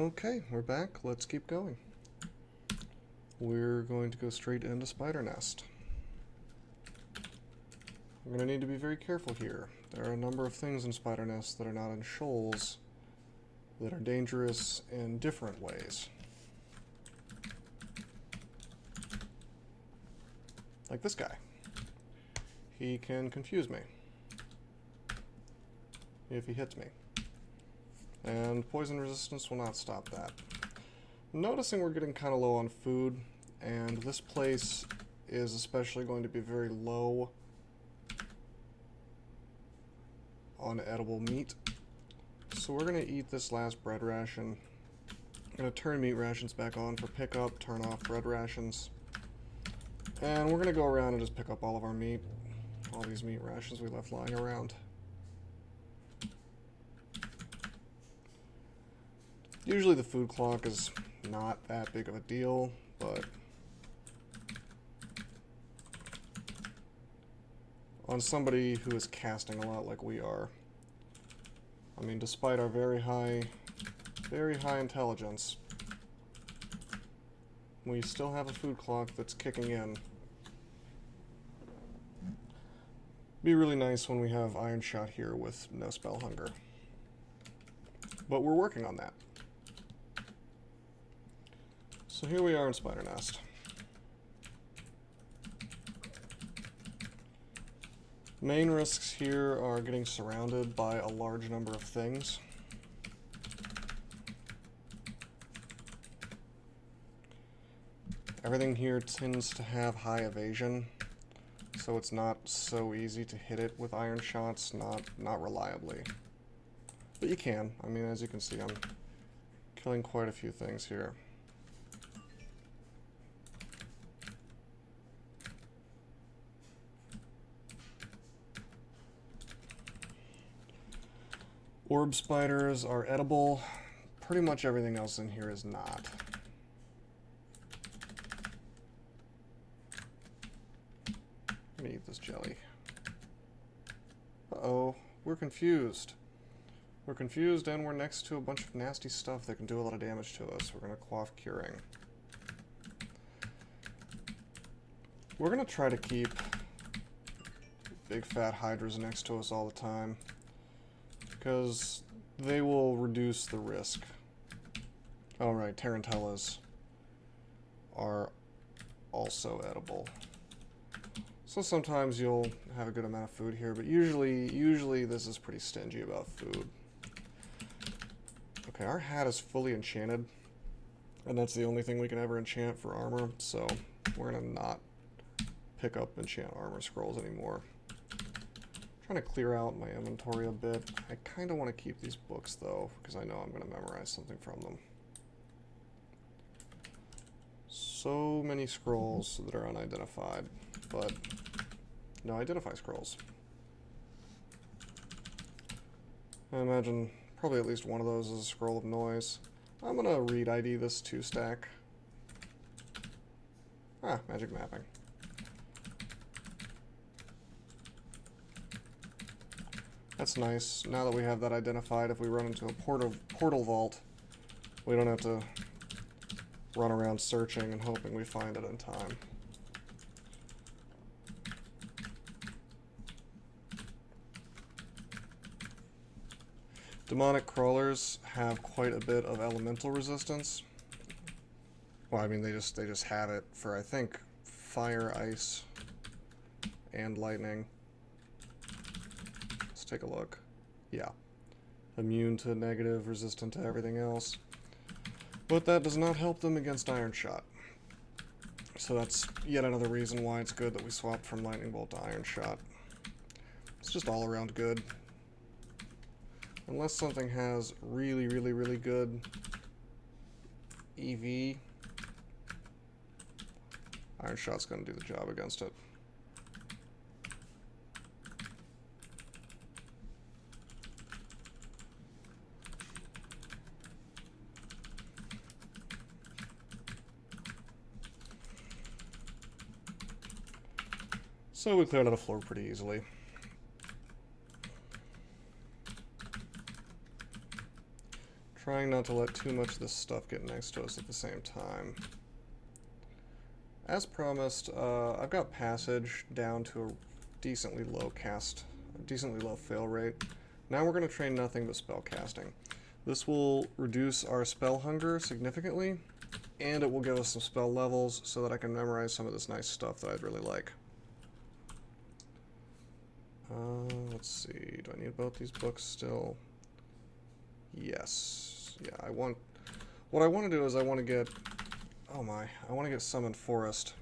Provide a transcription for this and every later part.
Okay, we're back. Let's keep going. We're going to go straight into Spider Nest. We're going to need to be very careful here. There are a number of things in Spider Nest that are not in shoals that are dangerous in different ways. Like this guy. He can confuse me if he hits me. And poison resistance will not stop that. I'm noticing we're getting kind of low on food, and this place is especially going to be very low on edible meat. So we're going to eat this last bread ration. I'm going to turn meat rations back on for pickup, turn off bread rations. And we're going to go around and just pick up all of our meat. All these meat rations we left lying around. Usually the food clock is not that big of a deal, but on somebody who is casting a lot like we are, I mean, despite our very high intelligence, we still have a food clock that's kicking in. Be really nice when we have Iron Shot here with no spell hunger. But we're working on that. So here we are in Spider Nest. Main risks here are getting surrounded by a large number of things. Everything here tends to have high evasion, so it's not so easy to hit it with iron shots, not reliably. But you can. I mean, as you can see, I'm killing quite a few things here. Orb spiders are edible. Pretty much everything else in here is not. I'm gonna eat this jelly. Uh-oh, we're confused. We're confused and we're next to a bunch of nasty stuff that can do a lot of damage to us. We're gonna quaff curing. We're gonna try to keep big fat hydras next to us all the time, because they will reduce the risk. Alright, tarantellas are also edible. So sometimes you'll have a good amount of food here, but usually this is pretty stingy about food. Okay, our hat is fully enchanted, and that's the only thing we can ever enchant for armor, so we're gonna not pick up enchant armor scrolls anymore. Trying to clear out my inventory a bit. I kind of want to keep these books though, because I know I'm going to memorize something from them. So many scrolls that are unidentified, but no identify scrolls. I imagine probably at least one of those is a scroll of noise. I'm going to read ID this 2-stack. Ah, magic mapping. That's nice. Now that we have that identified, if we run into a portal vault, we don't have to run around searching and hoping we find it in time. Demonic crawlers have quite a bit of elemental resistance. Well, I mean, they just have it for, I think, fire, ice, and lightning. Take a look. Yeah. Immune to negative, resistant to everything else. But that does not help them against Iron Shot. So that's yet another reason why it's good that we swapped from Lightning Bolt to Iron Shot. It's just all around good. Unless something has really good EV, Iron Shot's gonna do the job against it. So we cleared out a floor pretty easily. Trying not to let too much of this stuff get next to us at the same time. As promised, I've got passage down to a decently low fail rate. Now we're going to train nothing but spell casting. This will reduce our spell hunger significantly, and it will give us some spell levels so that I can memorize some of this nice stuff that I'd really like. Let's see, do I need both these books still? Yes. Yeah, what I want to do is I want to get, oh my, I want to get Summoned Forest.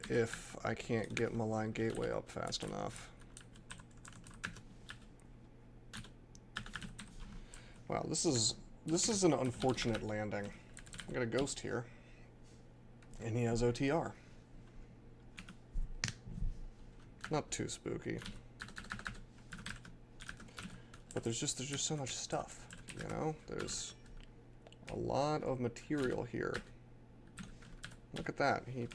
If I can't get Malign Gateway up fast enough. Wow, this is an unfortunate landing. I got a ghost here, and he has OTR. Not too spooky, but there's just so much stuff, you know. There's a lot of material here. Look at that. He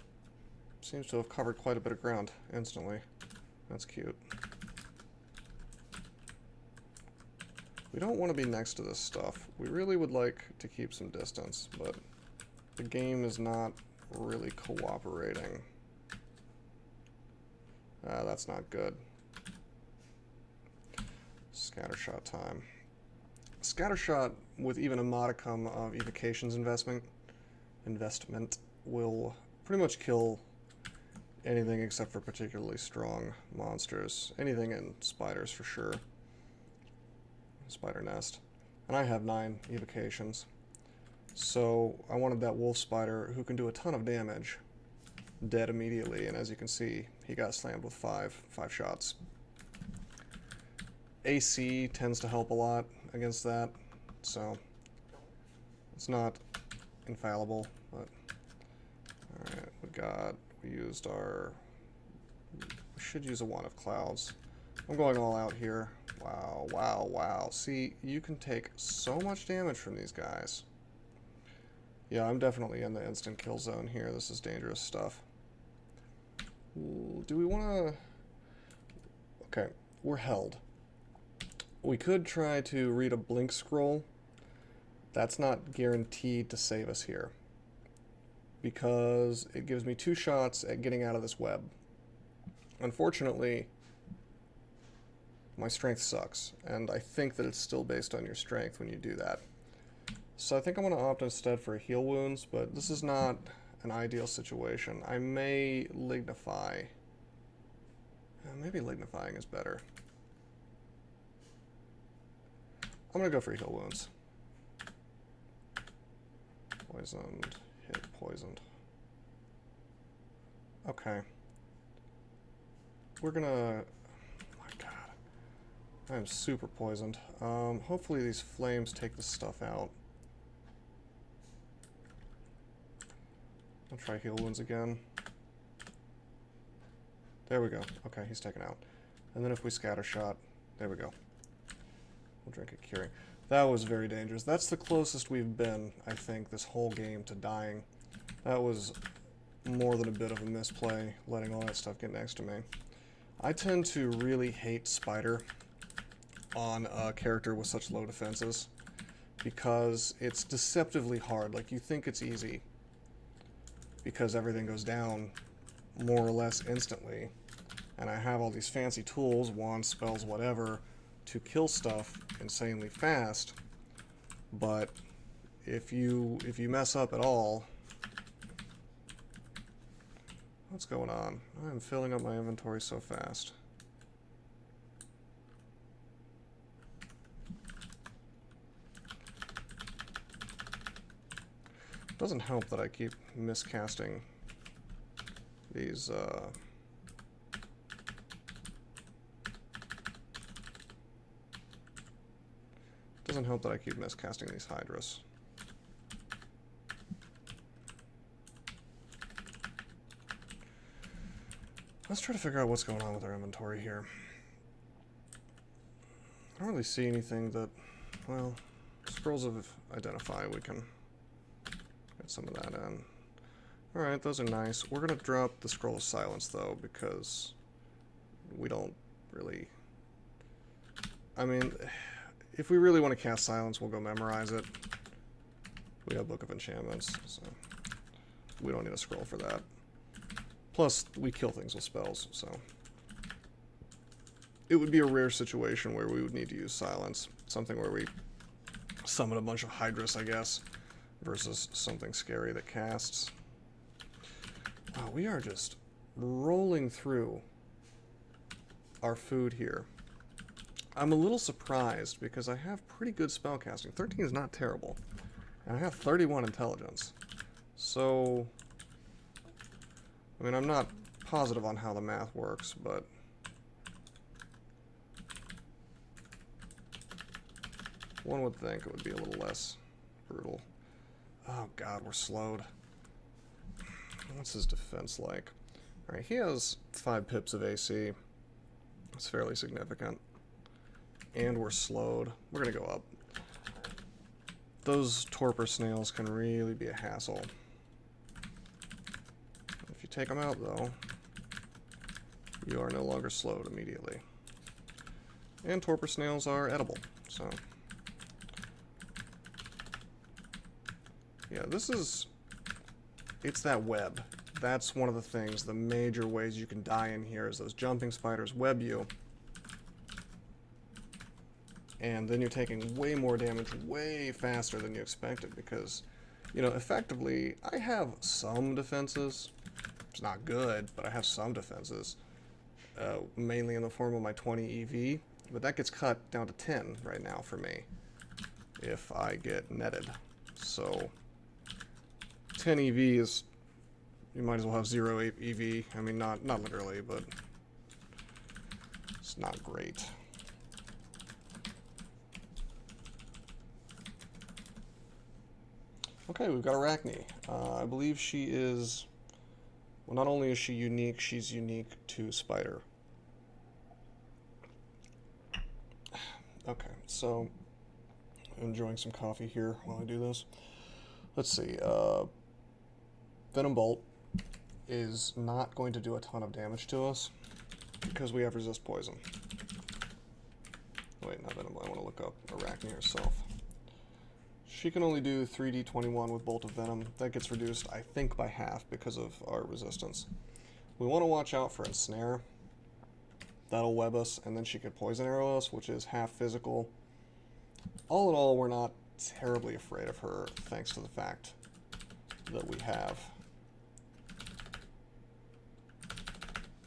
seems to have covered quite a bit of ground instantly. That's cute. We don't want to be next to this stuff. We really would like to keep some distance, but the game is not really cooperating. That's not good. Scattershot time. Scattershot with even a modicum of evocations investment will pretty much kill anything except for particularly strong monsters. Anything in spiders for sure. Spider nest. And I have 9 evocations. So I wanted that wolf spider who can do a ton of damage dead immediately, and as you can see, he got slammed with 5 shots. AC tends to help a lot against that, so it's not infallible, but alright, we should use a Wand of Clouds. I'm going all out here. Wow, wow, wow. See, you can take so much damage from these guys. Yeah, I'm definitely in the instant kill zone here. This is dangerous stuff. Ooh, do we want to... Okay, we're held. We could try to read a blink scroll. That's not guaranteed to save us here, because it gives me 2 shots at getting out of this web. Unfortunately, my strength sucks, and I think that it's still based on your strength when you do that. So I think I'm going to opt instead for heal wounds, but this is not an ideal situation. I may lignify. Maybe lignifying is better. I'm going to go for heal wounds. Poisoned, hit, poisoned. Okay. We're gonna... Oh my god. I am super poisoned. Hopefully these flames take this stuff out. I'll try heal wounds again. There we go. Okay, he's taken out. And then if we scatter shot, there we go. We'll drink a curing. That was very dangerous. That's the closest we've been, I think, this whole game to dying. That was more than a bit of a misplay, letting all that stuff get next to me. I tend to really hate Spider on a character with such low defenses, because it's deceptively hard. Like, you think it's easy, because everything goes down more or less instantly, and I have all these fancy tools, wands, spells, whatever, to kill stuff insanely fast, but if you mess up at all... What's going on? I'm filling up my inventory so fast. It doesn't help that I keep miscasting these, doesn't help that I keep miscasting these Hydras. Let's try to figure out what's going on with our inventory here. I don't really see anything that, well, scrolls of Identify, we can get some of that in. Alright, those are nice. We're going to drop the Scroll of Silence, though, because we don't really... I mean, if we really want to cast Silence, we'll go memorize it. We have Book of Enchantments, so we don't need a scroll for that. Plus, we kill things with spells, so it would be a rare situation where we would need to use Silence. Something where we summon a bunch of Hydras, I guess, versus something scary that casts. Wow, we are just rolling through our food here. I'm a little surprised because I have pretty good spellcasting. 13 is not terrible. And I have 31 intelligence. So, I mean, I'm not positive on how the math works, but one would think it would be a little less brutal. Oh god, we're slowed. What's his defense like? Alright, he has 5 pips of AC. It's fairly significant. And we're slowed. We're gonna go up. Those torpor snails can really be a hassle. If you take them out, though, you are no longer slowed immediately. And torpor snails are edible, so... yeah, this is... it's that web. That's one of the things, the major ways you can die in here is those jumping spiders web you. And then you're taking way more damage way faster than you expected because, you know, effectively, I have some defenses. It's not good, but I have some defenses. Mainly in the form of my 20 EV, but that gets cut down to 10 right now for me if I get netted. So 10 EV is, you might as well have 0 EV. I mean, not literally, but it's not great. Okay, we've got Arachne. I believe she is, well, not only is she unique, she's unique to Spider. Okay, so I'm enjoying some coffee here while I do this. Let's see, Venom Bolt is not going to do a ton of damage to us because we have resist poison. Wait, not Venom Bolt, I want to look up Arachne herself. She can only do 3d21 with Bolt of Venom. That gets reduced, I think, by half because of our resistance. We want to watch out for Ensnare. That'll web us, and then she could Poison Arrow us, which is half physical. All in all, we're not terribly afraid of her, thanks to the fact that we have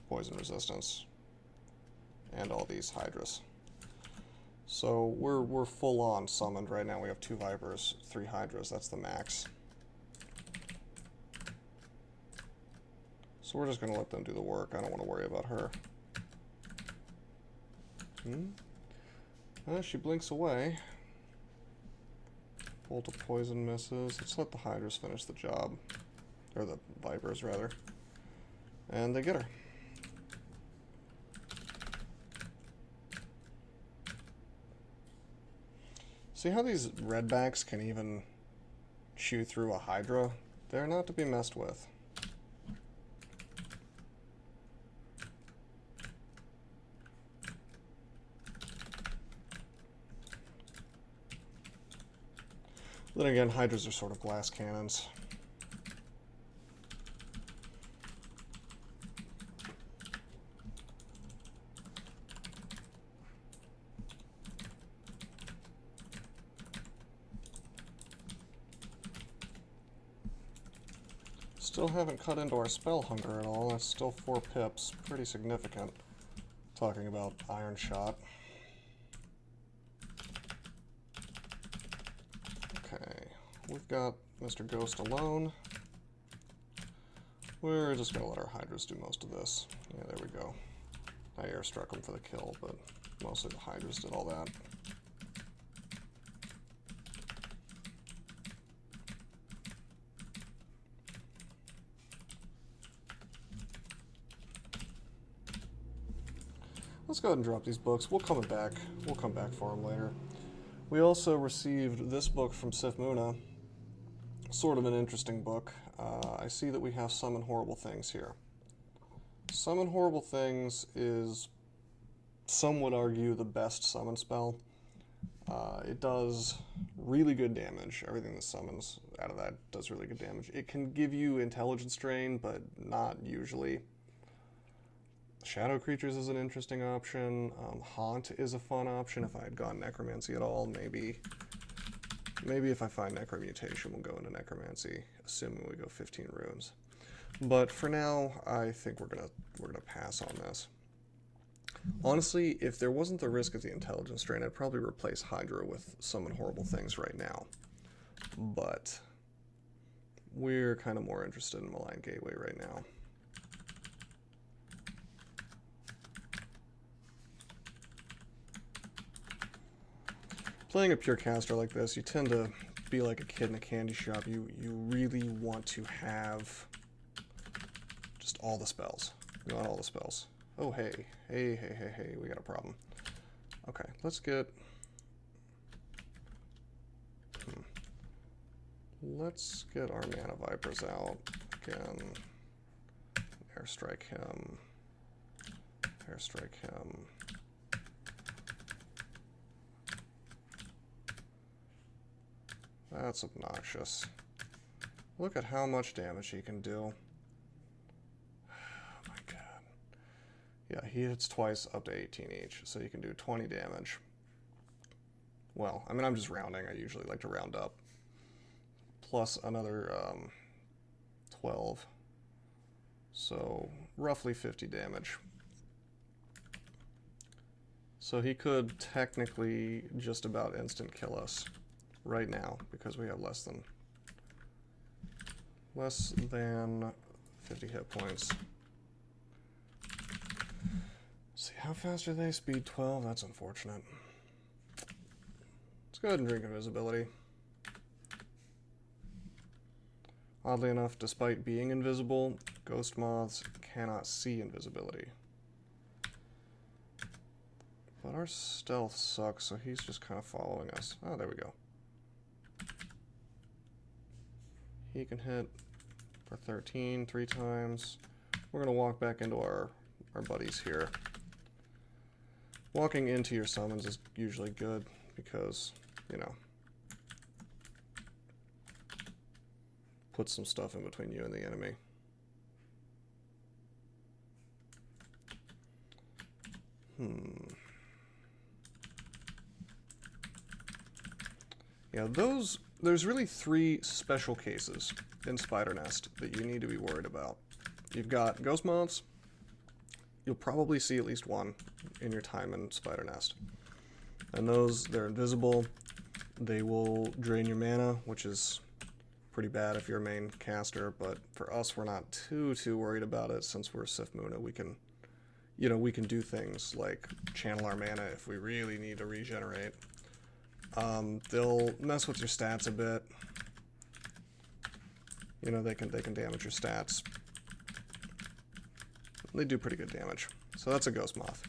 poison resistance and all these Hydras. So we're full on summoned right now. We have 2 Vipers, 3 Hydras, that's the max. So we're just going to let them do the work. I don't want to worry about her. She blinks away. Bolt of Poison misses. Let's let the Hydras finish the job. Or the Vipers, rather. And they get her. See how these redbacks can even chew through a Hydra? They're not to be messed with. Then again, Hydras are sort of glass cannons. Still haven't cut into our spell hunger at all. That's still 4 pips. Pretty significant. Talking about Iron Shot. Okay, we've got Mr. Ghost alone. We're just going to let our Hydras do most of this. Yeah, there we go. I airstruck him for the kill, but mostly the Hydras did all that. Let's go ahead and drop these books. We'll come back. We'll come back for them later. We also received this book from Sif Muna. Sort of an interesting book. I see that we have Summon Horrible Things here. Summon Horrible Things is some would argue the best summon spell. It does really good damage. Everything that summons out of that does really good damage. It can give you intelligence drain, but not usually. Shadow creatures is an interesting option. Haunt is a fun option. If I had gone necromancy at all, maybe if I find necromutation, we'll go into necromancy, assuming we go 15 runes. But for now, I think we're gonna pass on this. Honestly, if there wasn't the risk of the intelligence drain, I'd probably replace Hydra with Summon Horrible Things right now. But we're kind of more interested in Malign Gateway right now. Playing a pure caster like this, you tend to be like a kid in a candy shop. You really want to have just all the spells. You want all the spells. Oh, hey, we got a problem. Okay, let's get... Let's get our Mana Vipers out. Again, airstrike him. Airstrike him. That's obnoxious. Look at how much damage he can do. Oh my god. Yeah, he hits twice up to 18 each, so you can do 20 damage. Well, I mean, I'm just rounding. I usually like to round up. Plus another 12. So roughly 50 damage. So he could technically just about instant kill us right now because we have less than 50 hit points. Let's see, how fast are they? Speed 12? That's unfortunate. Let's go ahead and drink invisibility. Oddly enough, despite being invisible, ghost moths cannot see invisibility. But our stealth sucks, so he's just kind of following us. Oh, there we go. He can hit for 13 3 times. We're going to walk back into our buddies here. Walking into your summons is usually good because, you know, puts some stuff in between you and the enemy. Yeah, there's really 3 special cases in Spider Nest that you need to be worried about. You've got ghost moths. You'll probably see at least one in your time in Spider Nest. And those, they're invisible. They will drain your mana, which is pretty bad if you're a main caster, but for us, we're not too worried about it since we're Sif Muna. We can, you know, we can do things like channel our mana if we really need to regenerate. They'll mess with your stats a bit. You know, they can damage your stats. They do pretty good damage. So that's a ghost moth.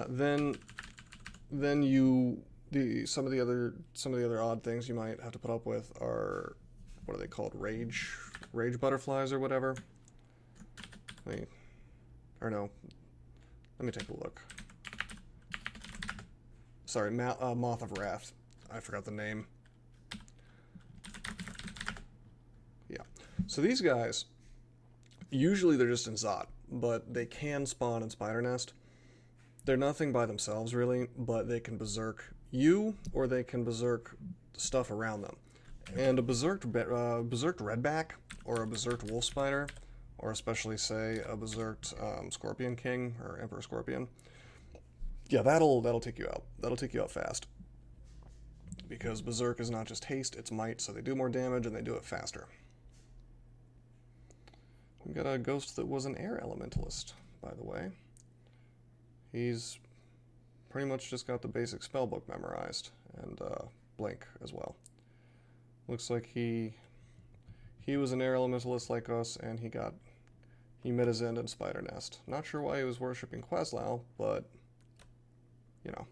Then some of the other odd things you might have to put up with are, what are they called? Rage butterflies or whatever. Let me take a look. Sorry, Moth of Wrath. I forgot the name. Yeah. So these guys, usually they're just in Zot, but they can spawn in Spider Nest. They're nothing by themselves, really, but they can berserk you, or they can berserk stuff around them. And a berserked redback, or a berserked wolf spider, or especially, say, a berserked scorpion king, or emperor scorpion, yeah, that'll take you out. That'll take you out fast. Because berserk is not just haste, it's might, so they do more damage and they do it faster. We got a ghost that was an air elementalist, by the way. He's pretty much just got the basic spellbook memorized, and blink as well. Looks like he was an air elementalist like us, and he met his end in Spider Nest. Not sure why he was worshipping Questlao, but you know,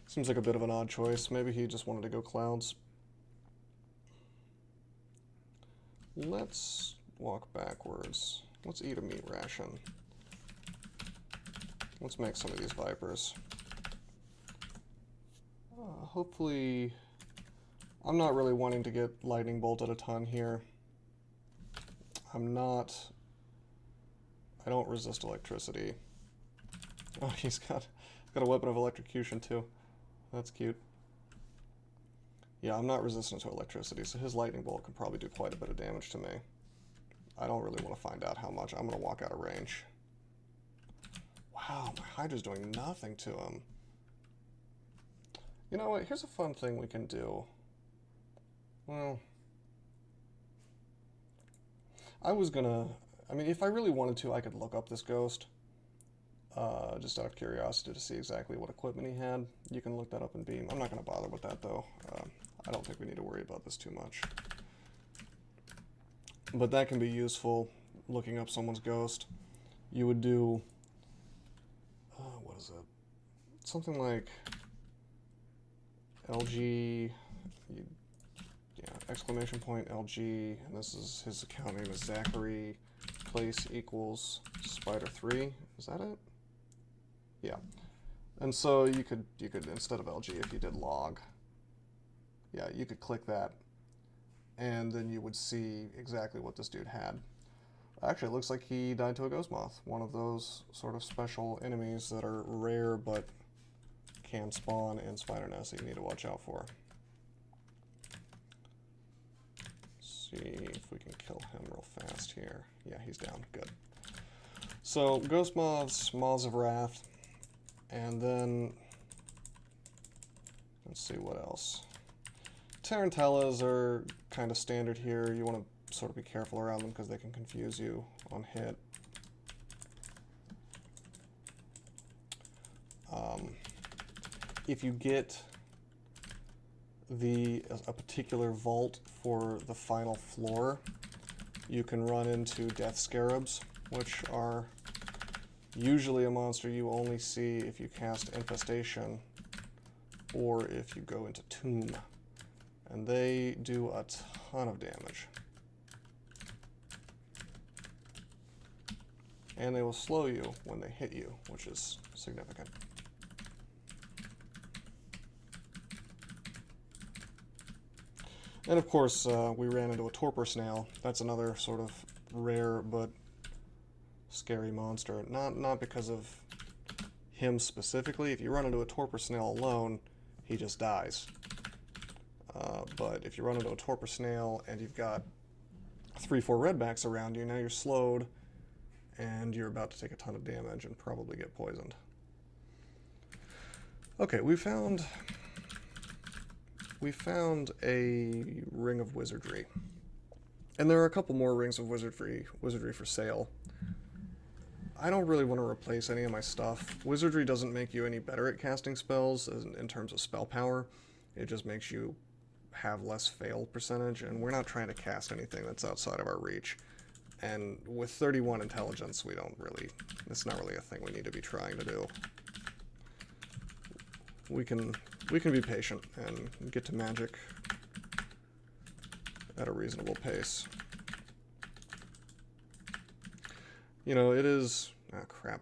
seems like a bit of an odd choice. Maybe he just wanted to go clouds. Let's walk backwards. Let's eat a meat ration. Let's make some of these vipers. Hopefully, I'm not really wanting to get lightning bolted a ton here. I don't resist electricity. Oh, he's got a weapon of electrocution too. That's cute. Yeah, I'm not resistant to electricity, so his lightning bolt can probably do quite a bit of damage to me. I don't really want to find out how much. I'm going to walk out of range. Wow, my Hydra's doing nothing to him. You know what? Here's a fun thing we can do. Well, I mean, if I really wanted to, I could look up this ghost. Just out of curiosity to see exactly what equipment he had. You can look that up in Beam. I'm not going to bother with that, though. I don't think we need to worry about this too much. But that can be useful, looking up someone's ghost. You would do, what is it? Something like LG, exclamation point LG, and this is his account name is Zachary, place equals spider3. Is that it? Yeah. And so you could instead of LG, if you did log, yeah, you could click that, and then you would see exactly what this dude had. Actually, it looks like he died to a ghost moth, one of those sort of special enemies that are rare but can spawn in spider nests that you need to watch out for. Let's see if we can kill him real fast here. Yeah, he's down. Good. So, ghost moths, moths of wrath, and then let's see what else. Tarantellas are kind of standard here. You want to sort of be careful around them because they can confuse you on hit. If you get a particular vault for the final floor, you can run into death scarabs, which are usually a monster you only see if you cast Infestation or if you go into Tomb. And they do a ton of damage. And they will slow you when they hit you, which is significant. And of course, we ran into a torpor snail. That's another sort of rare but scary monster. Not because of him specifically. If you run into a torpor snail alone, he just dies. But if you run into a torpor snail and you've got 3-4 redbacks around you, now you're slowed and you're about to take a ton of damage and probably get poisoned. Okay, we found a ring of wizardry. And there are a couple more rings of wizardry for sale. I don't really want to replace any of my stuff. Wizardry doesn't make you any better at casting spells in terms of spell power. It just makes you have less fail percentage, and we're not trying to cast anything that's outside of our reach. And with 31 intelligence, it's not really a thing we need to be trying to do. We can be patient and get to magic at a reasonable pace. You know, it is... Ah, crap.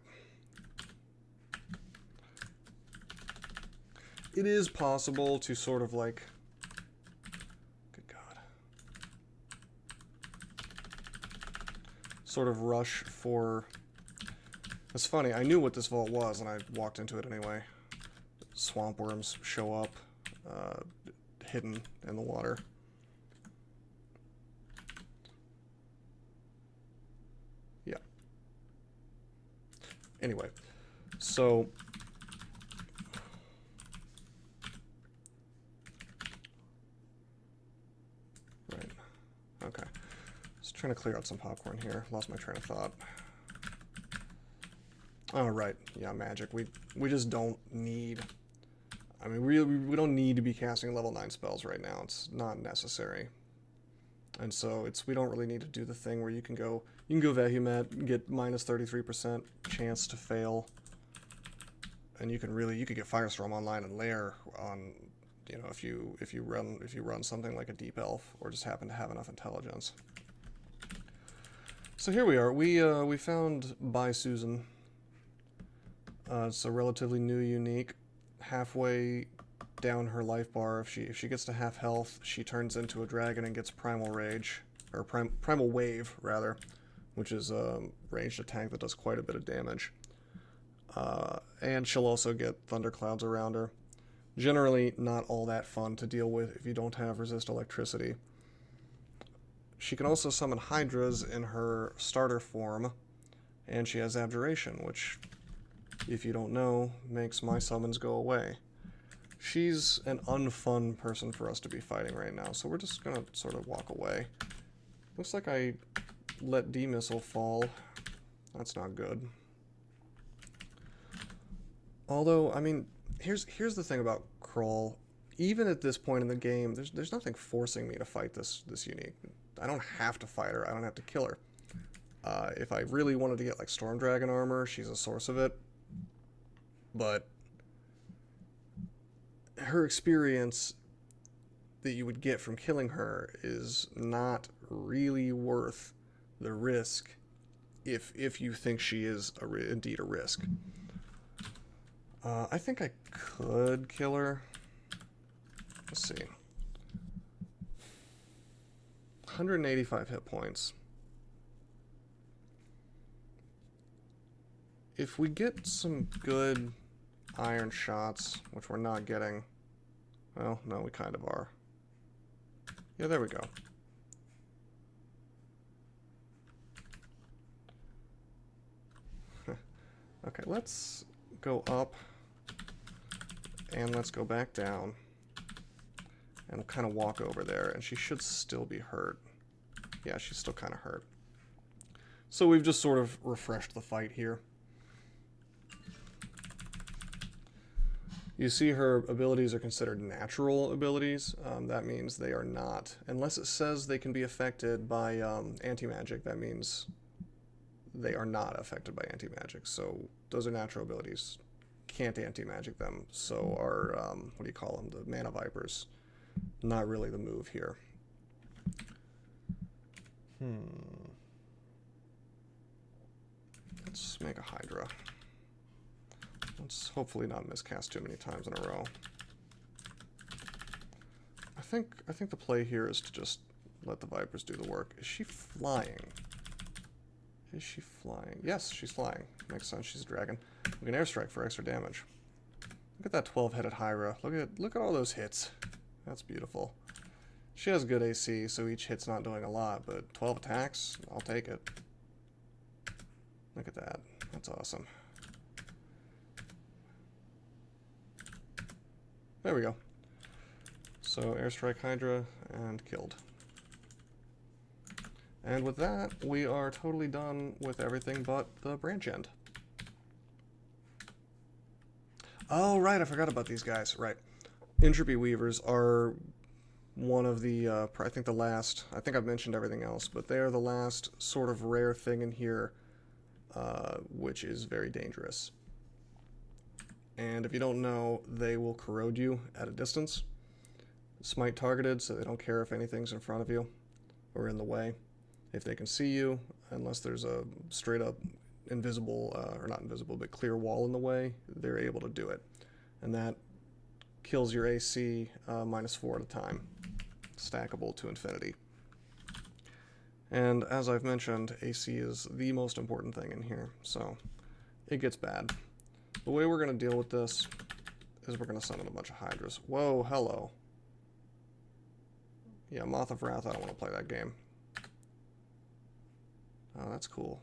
It is possible to sort of like... Good God. Sort of rush for... It's funny, I knew what this vault was and I walked into it anyway. Swamp worms show up, hidden in the water. Yeah. Anyway, so... Right. Okay. Just trying to clear out some popcorn here. Lost my train of thought. Oh, right. Yeah, magic. We just don't need... I mean, we don't need to be casting level 9 spells right now. It's not necessary. And so we don't really need to do the thing where you can go Vehumet, get minus 33% chance to fail. And you could get Firestorm online and layer on, you know, if you run something like a Deep Elf or just happen to have enough intelligence. So here we are. We found by Susan. It's a relatively new unique. Halfway down her life bar, if she gets to half health, she turns into a dragon and gets primal rage, or primal wave rather, which is a ranged attack that does quite a bit of damage. And she'll also get thunderclouds around her. Generally not all that fun to deal with if you don't have resist electricity. She can also summon hydras in her starter form, and she has abjuration, which, if you don't know, makes my summons go away. She's an unfun person for us to be fighting right now, so we're just gonna sort of walk away. Looks like I let D-Missile fall. That's not good. Although, I mean, here's the thing about Krull. Even at this point in the game, there's nothing forcing me to fight this unique. I don't have to fight her. I don't have to kill her. If I really wanted to get like Storm Dragon armor, she's a source of it. But her experience that you would get from killing her is not really worth the risk if you think she is indeed a risk. I think I could kill her. Let's see. 185 hit points. If we get some good iron shots, which we're not getting, well, no, we kind of are. Yeah, there we go. Okay, let's go up, and let's go back down, and we'll kind of walk over there, and she should still be hurt. Yeah, she's still kind of hurt. So we've just sort of refreshed the fight here. You see her abilities are considered natural abilities. That means they are not, unless it says they can be affected by anti-magic, that means they are not affected by anti-magic. So those are natural abilities. Can't anti-magic them. So our, what do you call them? The Mana Vipers. Not really the move here. Let's make a Hydra. Let's hopefully not miscast too many times in a row. I think the play here is to just let the Vipers do the work. Is she flying? Is she flying? Yes, she's flying. Makes sense. She's a dragon. We can airstrike for extra damage. Look at that 12-headed Hydra. Look at all those hits. That's beautiful. She has good AC, so each hit's not doing a lot, but 12 attacks, I'll take it. Look at that. That's awesome. There we go. So airstrike Hydra and killed. And with that, we are totally done with everything but the branch end. Oh, right, I forgot about these guys. Right. Entropy Weavers are one of the, I think the last, I think I've mentioned everything else, but they are the last sort of rare thing in here, which is very dangerous. And if you don't know, they will corrode you at a distance. Smite targeted, so they don't care if anything's in front of you or in the way. If they can see you, unless there's a straight up invisible, or not invisible, but clear wall in the way, they're able to do it. And that kills your AC -4 at a time, stackable to infinity. And as I've mentioned, AC is the most important thing in here, so it gets bad. The way we're going to deal with this is we're going to summon a bunch of Hydras. Whoa, hello. Yeah, Moth of Wrath, I don't want to play that game. Oh, that's cool.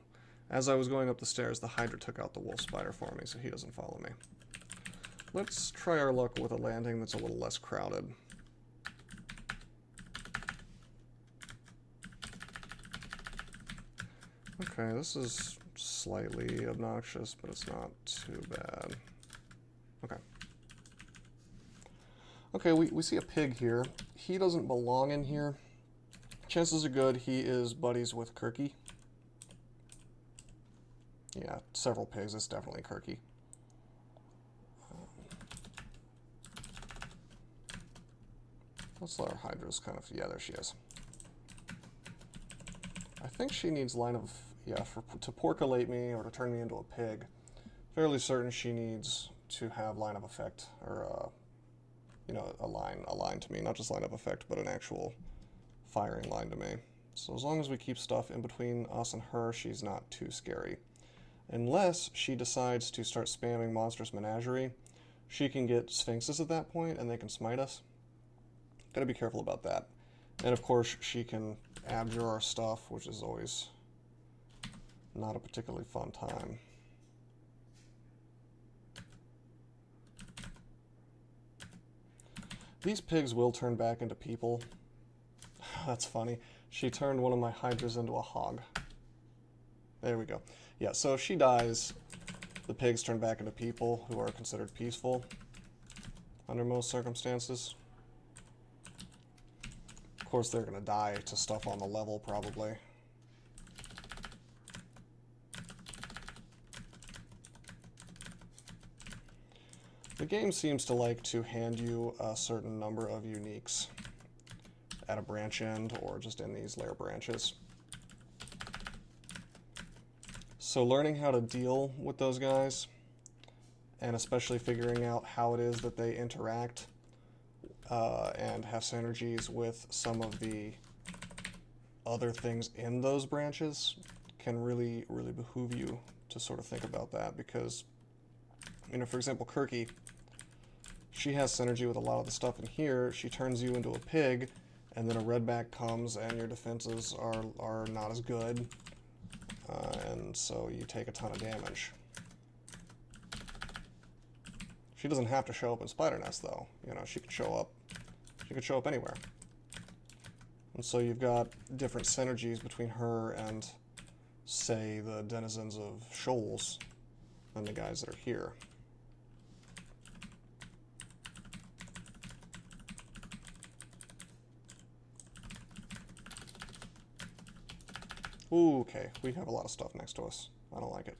As I was going up the stairs, the Hydra took out the wolf spider for me, so he doesn't follow me. Let's try our luck with a landing that's a little less crowded. Okay, this is slightly obnoxious, but it's not too bad. Okay. Okay, we see a pig here. He doesn't belong in here. Chances are good he is buddies with Kirky. Yeah, several pigs. It's definitely Kirky. Let's let our Hydra's kind of... Yeah, there she is. I think she needs line of... Yeah, to porculate me or to turn me into a pig. If fairly certain she needs to have line of effect, or you know, a line to me, not just line of effect, but an actual firing line to me. So as long as we keep stuff in between us and her, she's not too scary. Unless she decides to start spamming Monstrous Menagerie, she can get Sphinxes at that point, and they can smite us. Gotta be careful about that. And of course, she can abjure our stuff, which is always not a particularly fun time. These pigs will turn back into people. That's funny. She turned one of my hydras into a hog. There we go. Yeah, so if she dies, the pigs turn back into people who are considered peaceful under most circumstances. Of course, they're going to die to stuff on the level, probably. The game seems to like to hand you a certain number of uniques at a branch end or just in these layer branches. So learning how to deal with those guys, and especially figuring out how it is that they interact and have synergies with some of the other things in those branches, can really, really behoove you to sort of think about that, because, you know, for example, Kirky, she has synergy with a lot of the stuff in here. She turns you into a pig, and then a redback comes, and your defenses are not as good, and so you take a ton of damage. She doesn't have to show up in Spider Nest, though. You know, she could show up anywhere. And so you've got different synergies between her and, say, the denizens of Shoals than the guys that are here. Ooh, okay, we have a lot of stuff next to us. I don't like it.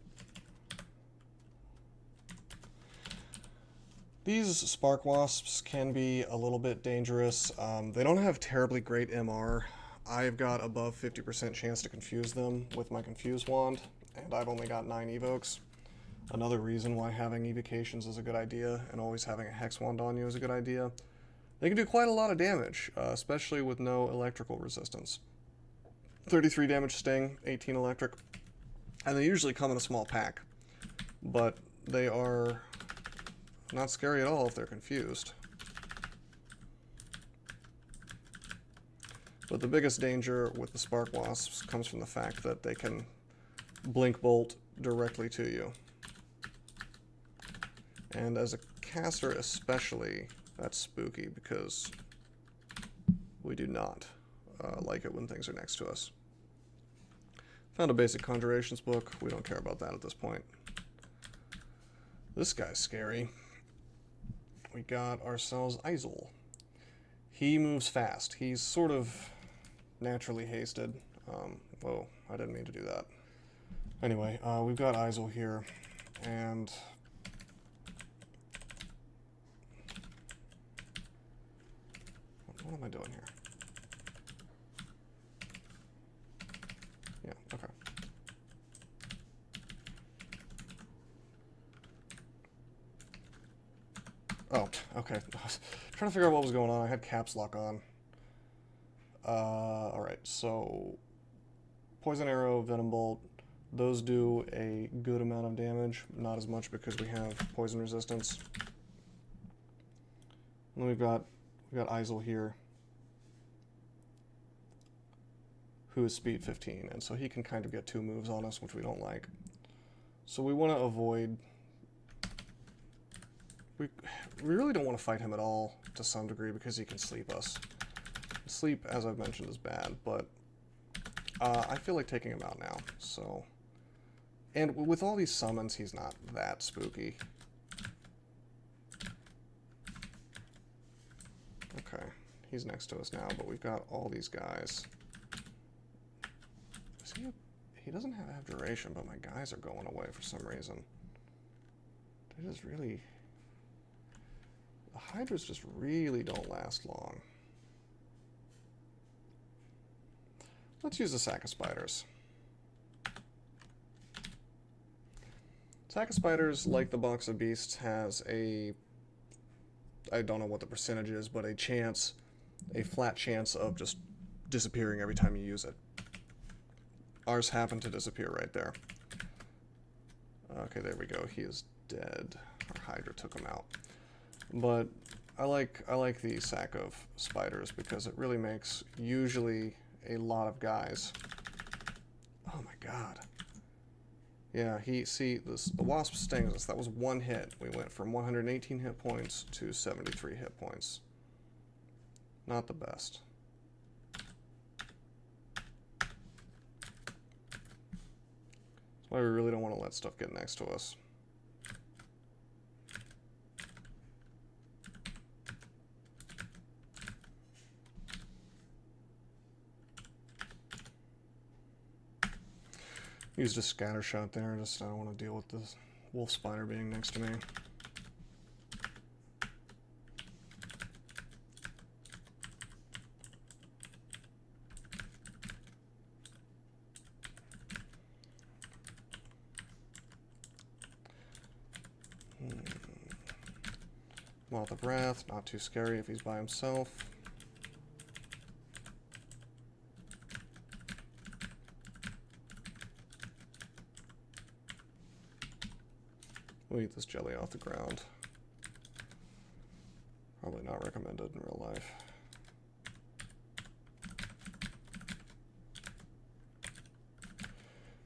These spark wasps can be a little bit dangerous. They don't have terribly great MR. I've got above 50% chance to confuse them with my Confuse Wand, and I've only got 9 evokes. Another reason why having evocations is a good idea, and always having a Hex Wand on you is a good idea. They can do quite a lot of damage, especially with no electrical resistance. 33 damage sting, 18 electric, and they usually come in a small pack, but they are not scary at all if they're confused. But the biggest danger with the spark wasps comes from the fact that they can blink bolt directly to you. And as a caster especially, that's spooky, because we do not like it when things are next to us. Found a basic conjurations book. We don't care about that at this point. This guy's scary. We got ourselves Isel. He moves fast. He's sort of naturally hasted. Whoa, I didn't mean to do that. Anyway, we've got Isel here, and what am I doing here? Yeah, okay. Oh, okay. I was trying to figure out what was going on. I had caps lock on. Alright, so Poison Arrow, Venom Bolt, those do a good amount of damage. Not as much because we have poison resistance. And then we've got Isel here, who is speed 15, and so he can kind of get 2 moves on us, which we don't like. So we want to avoid... We really don't want to fight him at all, to some degree, because he can sleep us. Sleep, as I've mentioned, is bad, but I feel like taking him out now, so... And with all these summons, he's not that spooky. Okay, he's next to us now, but we've got all these guys. He doesn't have abjuration, but my guys are going away for some reason. They just really... The Hydras just really don't last long. Let's use a sack of spiders. Attack of Spiders, like the Box of Beasts, has a, I don't know what the percentage is, but a flat chance of just disappearing every time you use it. Ours happened to disappear right there. Okay, there we go. He is dead. Our Hydra took him out. But I like the sack of spiders because it really makes usually a lot of guys. Oh my god. Yeah, the wasp stings us. That was one hit. We went from 118 hit points to 73 hit points. Not the best. That's why we really don't want to let stuff get next to us. Used a scatter shot there, I don't want to deal with this wolf spider being next to me. Moth of Wrath, not too scary if he's by himself. We'll eat this jelly off the ground. Probably not recommended in real life.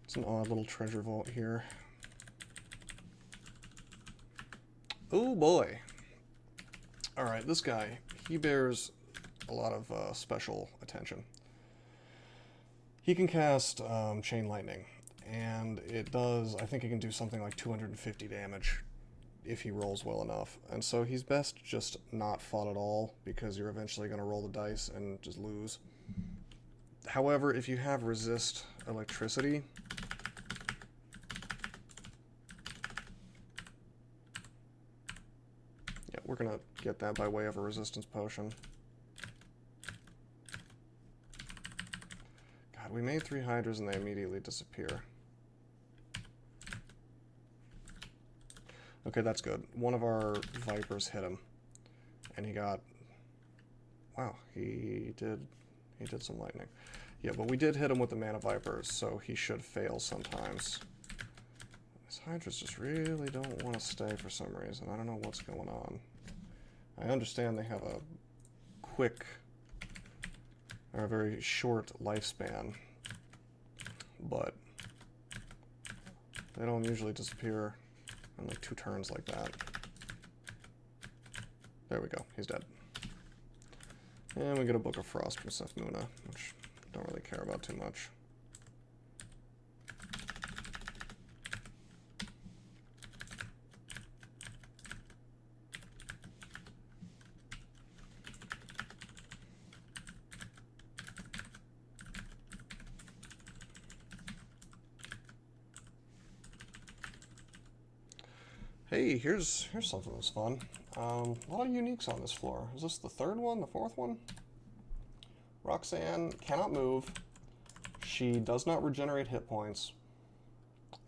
It's an odd little treasure vault here. Oh boy. Alright, this guy, he bears a lot of special attention. He can cast Chain Lightning, and it does, I think he can do something like 250 damage if he rolls well enough. And so he's best just not fought at all, because you're eventually going to roll the dice and just lose. However, if you have resist electricity, yeah, we're going to get that by way of a resistance potion. God, we made 3 hydras and they immediately disappear. Okay, that's good. One of our vipers hit him, and he got, wow, he did some lightning. Yeah, but we did hit him with the mana vipers, so he should fail sometimes. These hydras just really don't want to stay for some reason. I don't know what's going on. I understand they have a quick, or a very short lifespan, but they don't usually disappear in like 2 turns like that. There we go, he's dead. And we get a Book of Frost from Sefmuna, which I don't really care about too much. Hey, here's something that's fun. A lot of uniques on this floor. Is this the 3rd one, the 4th one? Roxanne cannot move. She does not regenerate hit points.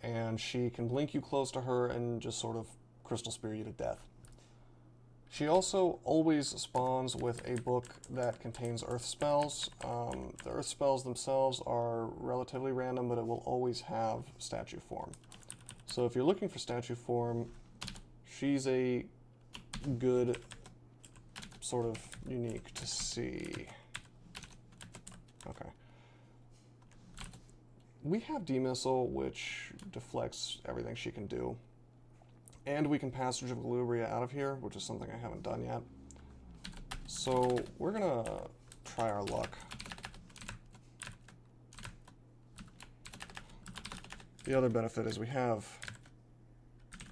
And she can blink you close to her and just sort of crystal spear you to death. She also always spawns with a book that contains earth spells. The earth spells themselves are relatively random, but it will always have statue form. So if you're looking for statue form, she's a good sort of unique to see. Okay. We have D-Missile, which deflects everything she can do. And we can Passage of Galubria out of here, which is something I haven't done yet. So we're gonna try our luck. The other benefit is we have...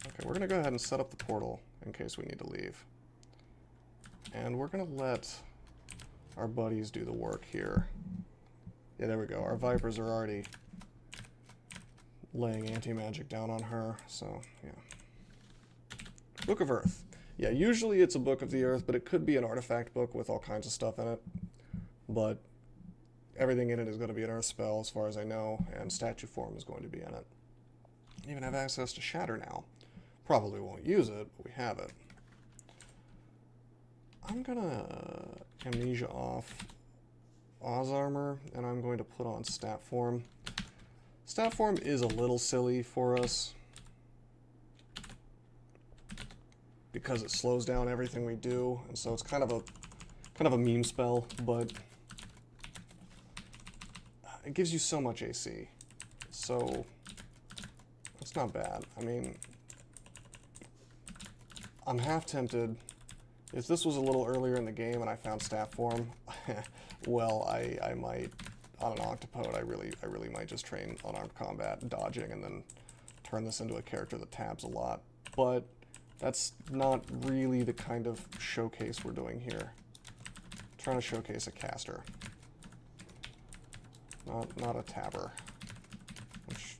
Okay, we're gonna go ahead and set up the portal in case we need to leave. And we're gonna let our buddies do the work here. Yeah, there we go. Our Vipers are already laying anti-magic down on her, so yeah. Book of Earth. Yeah, usually it's a Book of the Earth, but it could be an artifact book with all kinds of stuff in it. But everything in it is going to be an Earth spell, as far as I know, and statue form is going to be in it. Even have access to Shatter now. Probably won't use it, but we have it. I'm gonna Amnesia off Oz Armor, and I'm going to put on Stat Form. Stat Form is a little silly for us because it slows down everything we do, and so it's kind of a meme spell, but it gives you so much AC, so it's not bad. I mean, I'm half tempted. If this was a little earlier in the game and I found Staff Form, well, I might, on an Octopode, I really might just train unarmed combat, dodging, and then turn this into a character that tabs a lot. But that's not really the kind of showcase we're doing here. I'm trying to showcase a caster, not a tabber. Which,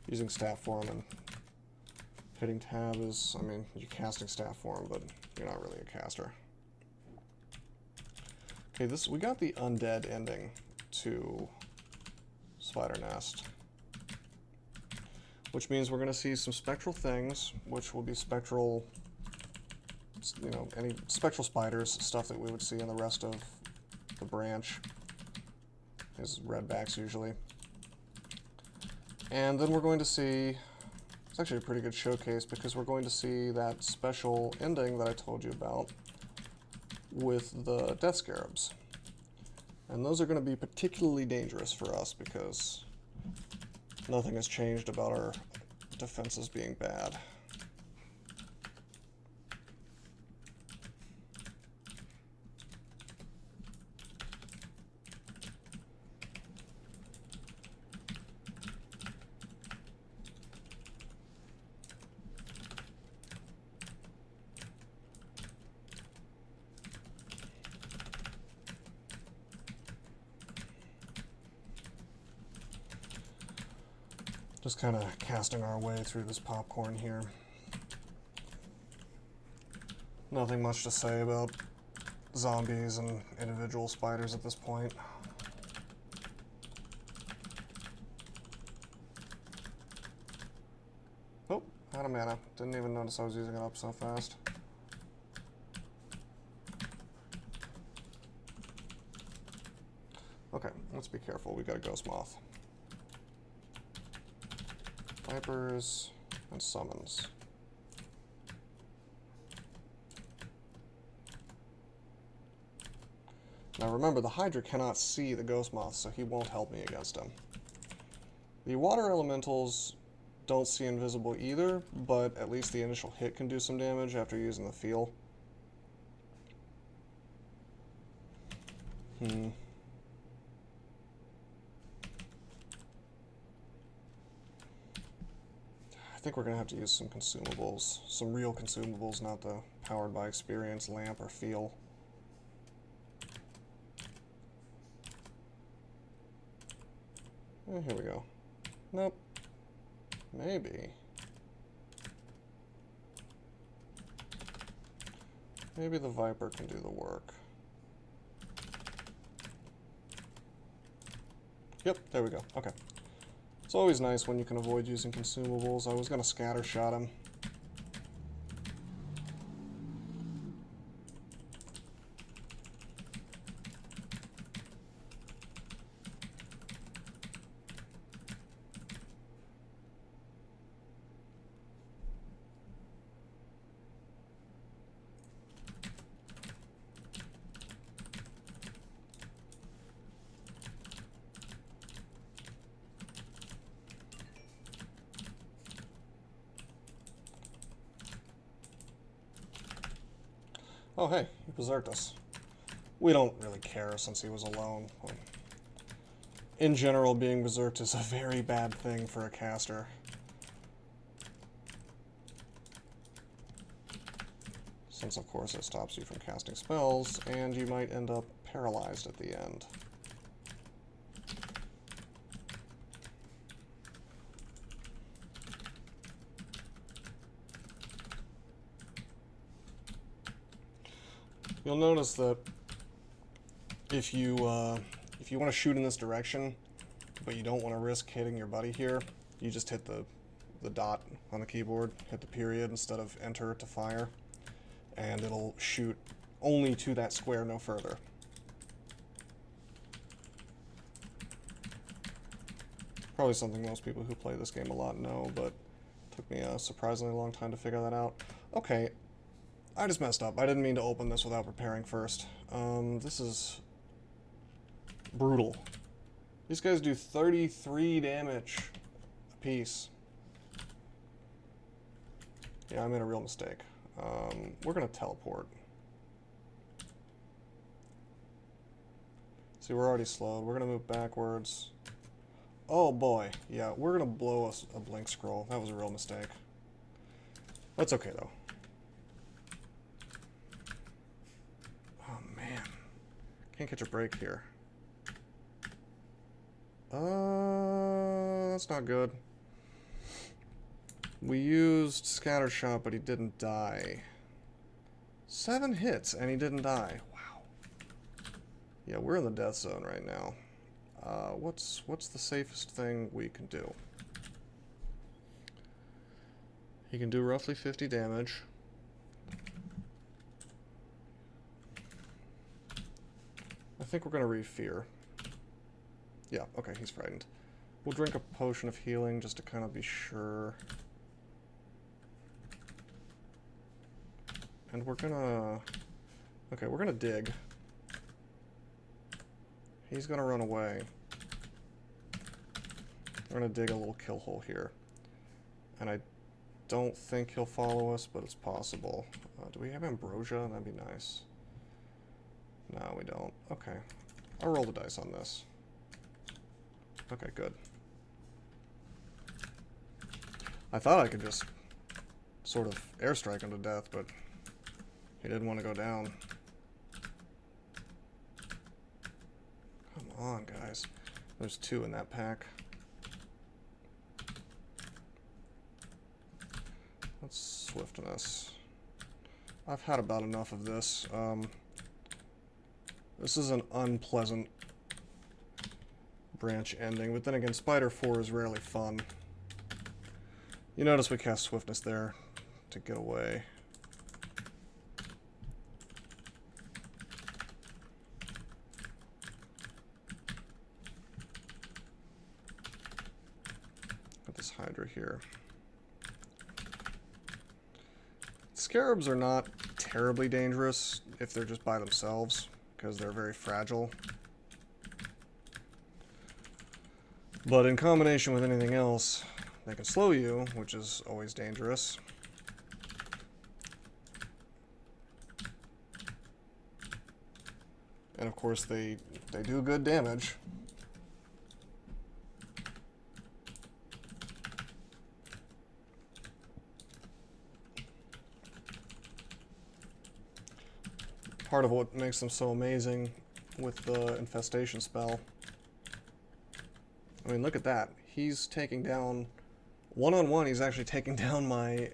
using Staff Form and hitting tab is, I mean, you're casting Staff Form, but you're not really a caster. Okay, we got the undead ending to Spider Nest, which means we're going to see some spectral things, which will be spectral, you know, any spectral spiders, stuff that we would see in the rest of the branch. Is redbacks usually. And then we're going to see, it's actually a pretty good showcase because we're going to see that special ending that I told you about with the Death Scarabs. And those are going to be particularly dangerous for us because nothing has changed about our defenses being bad. Just kind of casting our way through this popcorn here. Nothing much to say about zombies and individual spiders at this point. Oh, out of mana. Didn't even notice I was using it up so fast. Okay, let's be careful. We got a ghost moth. Vipers and summons. Now remember, the Hydra cannot see the ghost moth, so he won't help me against him. The water elementals don't see invisible either, but at least the initial hit can do some damage after using the feel. I think we're going to have to use some consumables. Some real consumables, not the powered by experience, lamp, or feel. Here we go. Nope. Maybe. Maybe the Viper can do the work. Yep, there we go. Okay. It's always nice when you can avoid using consumables. I was going to scatter shot him. Oh hey, he berserked us. We don't really care since he was alone. In general, being berserked is a very bad thing for a caster. Since of course it stops you from casting spells, and you might end up paralyzed at the end. You'll notice that if you want to shoot in this direction, but you don't want to risk hitting your buddy here, you just hit the the dot on the keyboard, hit the period instead of enter to fire, and it'll shoot only to that square, no further. Probably something most people who play this game a lot know, but took me a surprisingly long time to figure that out. Okay, I just messed up. I didn't mean to open this without preparing first. This is brutal. These guys do 33 damage apiece. Yeah, I made a real mistake. We're gonna teleport. See, we're already slowed. We're gonna move backwards. Oh boy, yeah, we're gonna blow us a blink scroll. That was a real mistake. That's okay though. Oh man, can't catch a break here. That's not good. We used Scattershot, but he didn't die. 7 hits and he didn't die. Wow. Yeah, we're in the death zone right now. What's the safest thing we can do? He can do roughly 50 damage. I think we're gonna read Fear. Yeah, okay, he's frightened. We'll drink a potion of healing just to kind of be sure. And we're gonna... Okay, we're gonna dig. He's gonna run away. We're gonna dig a little kill hole here. And I don't think he'll follow us, but it's possible. Do we have ambrosia? That'd be nice. No, we don't. Okay. I'll roll the dice on this. Okay, good. I thought I could just sort of airstrike him to death, but he didn't want to go down. Come on, guys. There's 2 in that pack. Let's swiftness. I've had about enough of this. This is an unpleasant branch ending, but then again, Spider 4 is rarely fun. You notice we cast Swiftness there to get away. Got this Hydra here. Scarabs are not terribly dangerous if they're just by themselves, because they're very fragile. But in combination with anything else, they can slow you, which is always dangerous. And of course they do good damage. Part of what makes them so amazing with the infestation spell. I mean, look at that. He's taking down... One-on-one, he's actually taking down my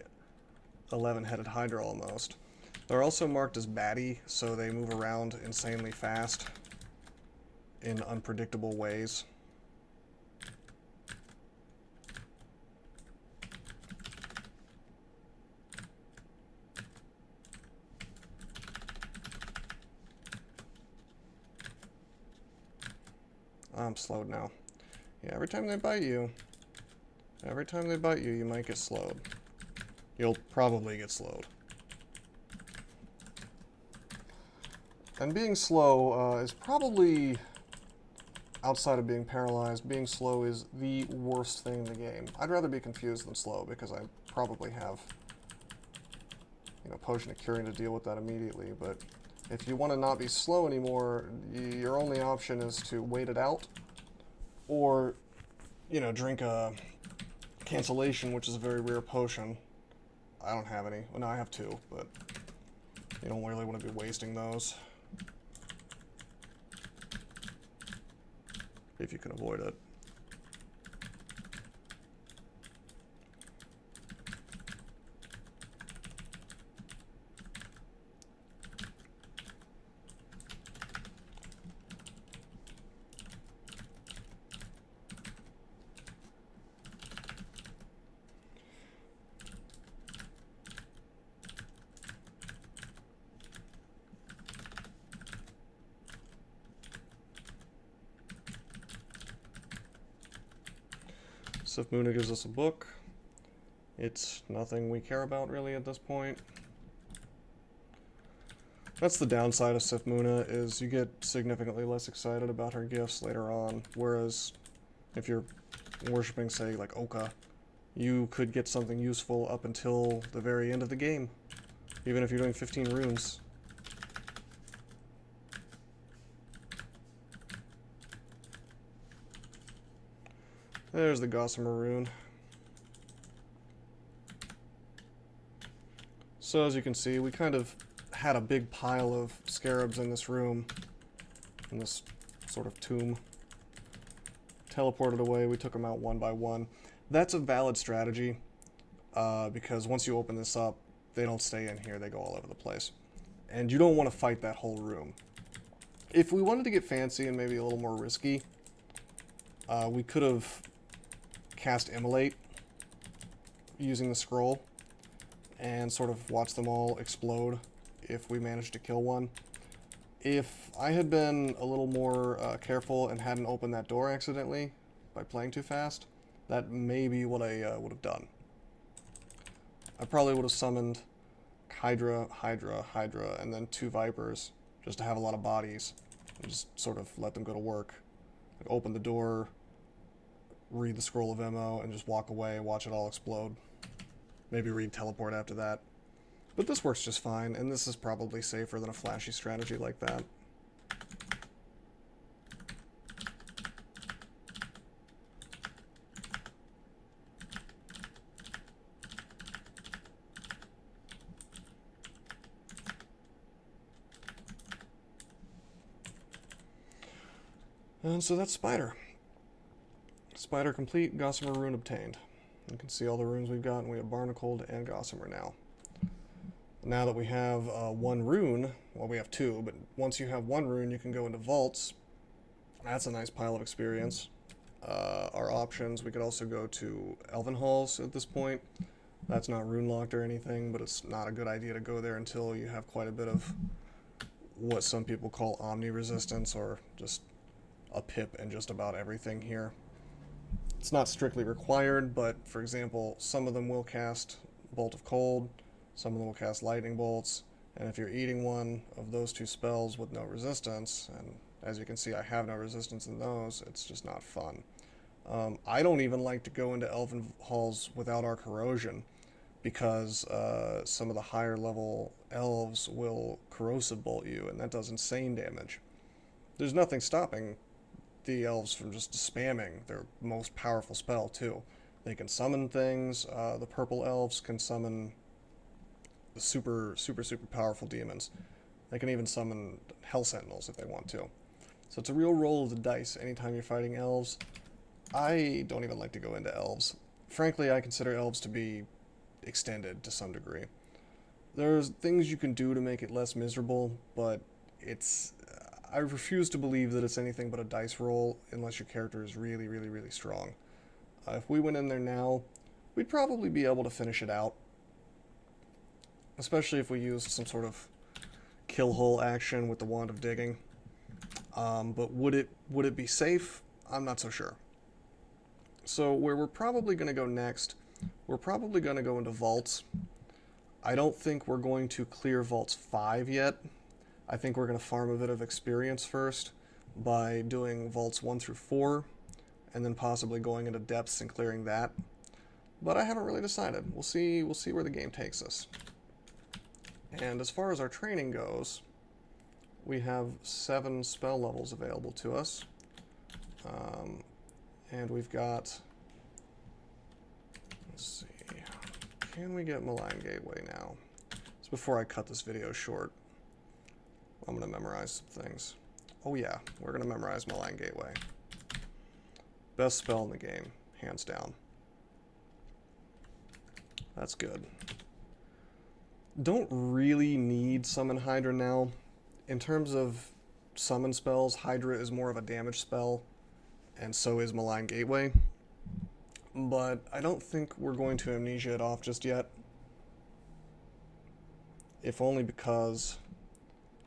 11-headed Hydra almost. They're also marked as batty, so they move around insanely fast in unpredictable ways. I'm slowed now. Yeah, every time they bite you, you might get slowed. You'll probably get slowed. And being slow is probably, outside of being paralyzed, being slow is the worst thing in the game. I'd rather be confused than slow, because I probably have, you know, Potion of Curing to deal with that immediately, but if you want to not be slow anymore, your only option is to wait it out, or, you know, drink a Cancellation, which is a very rare potion. I don't have any. Well, no, I have 2, but you don't really want to be wasting those if you can avoid it. Sif Muna gives us a book. It's nothing we care about really at this point. That's the downside of Sif Muna, is you get significantly less excited about her gifts later on, whereas if you're worshipping, say, like Oka, you could get something useful up until the very end of the game, even if you're doing 15 runes. There's the gossamer rune. So as you can see, we kind of had a big pile of scarabs in this room, in this sort of tomb. Teleported away, we took them out one by one. That's a valid strategy, because once you open this up, they don't stay in here, they go all over the place. And you don't want to fight that whole room. If we wanted to get fancy and maybe a little more risky, we could have cast Immolate using the scroll and sort of watch them all explode if we managed to kill one. If I had been a little more careful and hadn't opened that door accidentally by playing too fast, that may be what I would have done. I probably would have summoned Hydra, Hydra, Hydra, and then 2 Vipers, just to have a lot of bodies, and just sort of let them go to work. Like, open the door, read the scroll of ammo, and just walk away and watch it all explode. Maybe read teleport after that. But this works just fine, and this is probably safer than a flashy strategy like that. And so that's Spider. Spider complete, Gossamer rune obtained. You can see all the runes we've got, and we have Barnacled and Gossamer now. Now that we have 1 rune, well, we have 2, but once you have 1 rune, you can go into vaults. That's a nice pile of experience. Our options, we could also go to Elven Halls at this point. That's not rune locked or anything, but it's not a good idea to go there until you have quite a bit of what some people call omni resistance, or just a pip in just about everything here. It's not strictly required, but for example, some of them will cast Bolt of Cold, some of them will cast Lightning Bolts, and if you're eating one of those 2 spells with no resistance, and as you can see I have no resistance in those, it's just not fun. I don't even like to go into Elven Halls without our Corrosion, because some of the higher level elves will Corrosive Bolt you, and that does insane damage. There's nothing stopping the elves from just spamming their most powerful spell too. They can summon things. The purple elves can summon the super powerful demons. They can even summon Hell Sentinels if they want to. So it's a real roll of the dice anytime you're fighting elves. I don't even like to go into elves. Frankly, I consider elves to be extended to some degree. There's things you can do to make it less miserable, but it's... I refuse to believe that it's anything but a dice roll unless your character is really, really, really strong. If we went in there now, we'd probably be able to finish it out. Especially if we used some sort of kill hole action with the Wand of Digging. But would it be safe? I'm not so sure. So where we're probably going to go next, we're probably going to go into vaults. I don't think we're going to clear vaults 5 yet. I think we're going to farm a bit of experience first by doing vaults 1 through 4, and then possibly going into depths and clearing that. But I haven't really decided. We'll see where the game takes us. And as far as our training goes, we have 7 spell levels available to us. And we've got... Let's see. Can we get Malign Gateway now? It's before I cut this video short. I'm going to memorize some things. Oh yeah, we're going to memorize Malign Gateway. Best spell in the game, hands down. That's good. Don't really need Summon Hydra now. In terms of summon spells, Hydra is more of a damage spell, and so is Malign Gateway. But I don't think we're going to Amnesia it off just yet. If only because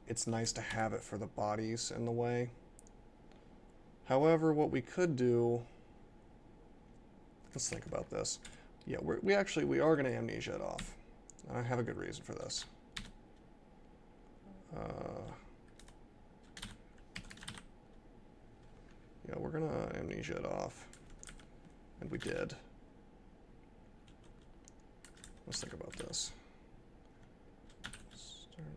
it's nice to have it for the bodies in the way. However, what we could do let's think about this. Yeah, we are going to amnesia it off. And I have a good reason for this. Yeah, we're going to amnesia it off. And we did. Let's think about this. Start.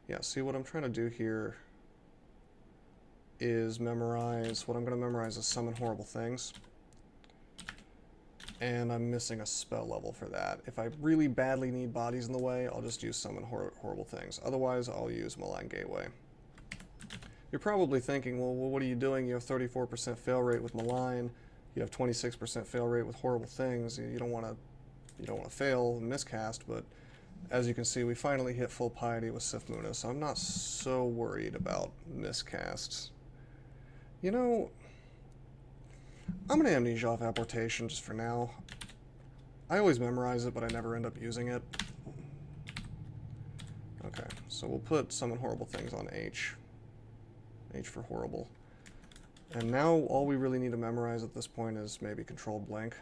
Yeah, see what I'm trying to do here is memorize, what I'm going to memorize is summon horrible things. And I'm missing a spell level for that. If I really badly need bodies in the way, I'll just use summon horrible things. Otherwise, I'll use Malign Gateway. You're probably thinking, well, what are you doing? You have 34% fail rate with Malign. You have 26% fail rate with horrible things. You don't want to fail and miscast, but as you can see, we finally hit full piety with Sif Muna, so I'm not so worried about miscasts. You know, I'm going to amnesia off apportation just for now. I always memorize it, but I never end up using it. Okay, so we'll put summon horrible things on H. H for horrible. And now all we really need to memorize at this point is maybe controlled blink.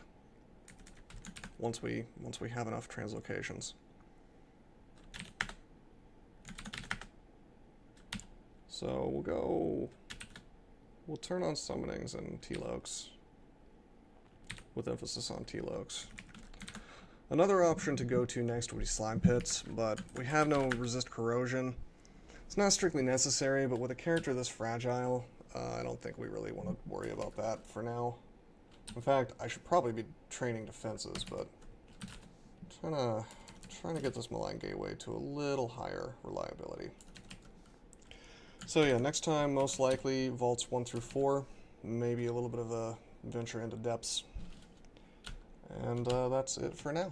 Once we have enough translocations. So we'll turn on summonings and T-Lokes, with emphasis on T-Lokes. Another option to go to next would be slime pits, but we have no resist corrosion. It's not strictly necessary, but with a character this fragile, I don't think we really want to worry about that for now. In fact, I should probably be training defenses, but I'm trying to get this Malign Gateway to a little higher reliability. So yeah, next time, most likely, vaults 1 through 4, maybe a little bit of a venture into depths. And that's it for now.